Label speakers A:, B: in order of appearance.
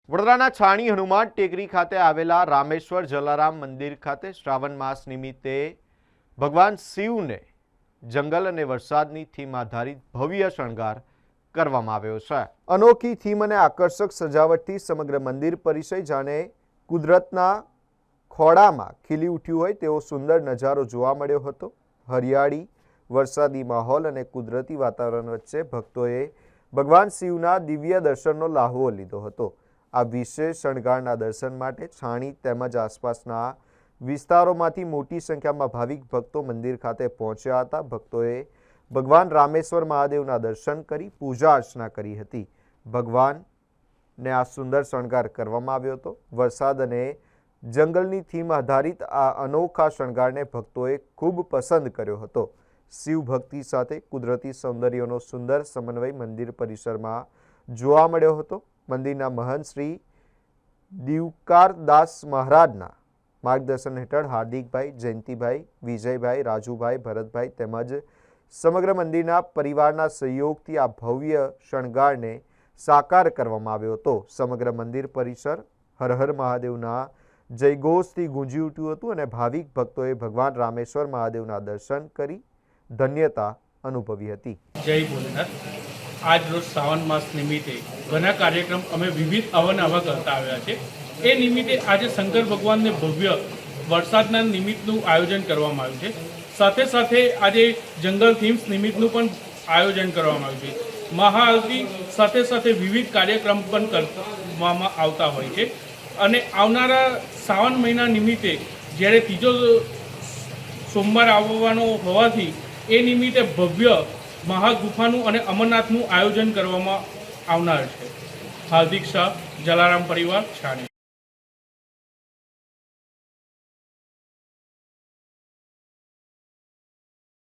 A: વડોદરાના છાણી હનુમાન ટેકરી ખાતે આવેલા રામેશ્વર જલારામ મંદિર ખાતે શ્રાવણ માસ નિમિત્તે ભગવાન શિવને જંગલ અને વરસાદની થીમ આધારિત ભવ્ય શણગાર કરવામાં આવ્યો છે। અનોખી થીમ અને આકર્ષક સજાવટથી સમગ્ર મંદિર પરિસર જાણે કુદરતના ખોળામાં ખીલી ઉઠ્યું હોય તેવો સુંદર નજારો જોવા મળ્યો હતો। હરિયાળી, વરસાદી માહોલ અને કુદરતી વાતાવરણ વચ્ચે ભક્તોએ ભગવાન શિવના દિવ્ય દર્શનનો લાહવો લીધો હતો। આ વિશેષ શણગારના દર્શન માટે છાણી તેમજ આસપાસના વિસ્તારોમાંથી મોટી સંખ્યામાં ભાવિક ભક્તો મંદિર ખાતે પહોંચ્યા હતા। ભક્તોએ ભગવાન રામેશ્વર મહાદેવના દર્શન કરી પૂજા અર્ચના કરી હતી। ભગવાનને આ સુંદર શણગાર કરવામાં આવ્યો હતો। વરસાદ અને જંગલની થીમ આધારિત આ અનોખા શણગારને ભક્તોએ ખૂબ પસંદ કર્યો હતો। શિવ ભક્તિ સાથે કુદરતી સૌંદર્યનો સુંદર સમન્વય મંદિર પરિસરમાં જોવા મળ્યો હતો। મંદિરના મહંત શ્રી દીવકારદાસ મહારાજના માર્ગદર્શન હેઠળ હાર્દિકભાઈ, જયંતિભાઈ, વિજયભાઈ, રાજુભાઈ, ભરતભાઈ તેમજ સમગ્ર મંદિરના પરિવારના સહયોગથી આ ભવ્ય શણગારને સાકાર કરવામાં આવ્યો હતો। સમગ્ર મંદિર પરિસર હર હર મહાદેવના જયઘોષથી ગુંજી ઉઠ્યું હતું અને ભાવિક ભક્તોએ ભગવાન રામેશ્વર મહાદેવના દર્શન કરી ધન્યતા અનુભવી હતી।
B: જય ભોલેનાથ। આજ રોજ શ્રાવણ માસ નિમિત્તે ઘણા કાર્યક્રમ અમે વિવિધ અવનવા કરતા આવ્યા છે। એ નિમિત્તે આજે શંકર ભગવાનને ભવ્ય વરસાદના નિમિત્તનું આયોજન કરવામાં આવ્યું છે। સાથે સાથે આજે જંગલ થીમ્સ નિમિત્તનું પણ આયોજન કરવામાં આવ્યું છે। મહાઆરતી સાથે સાથે વિવિધ કાર્યક્રમ પણ કરવામાં આવતા હોય છે અને આવનારા શ્રાવણ મહિના નિમિત્તે જ્યારે ત્રીજો સોમવાર આવવાનો હોવાથી એ નિમિત્તે ભવ્ય મહાગુફાનું અને અમરનાથનું આયોજન કરવામાં આવનાર છે। હાર્દિક શાહ, જલારામ પરિવાર, છાણી।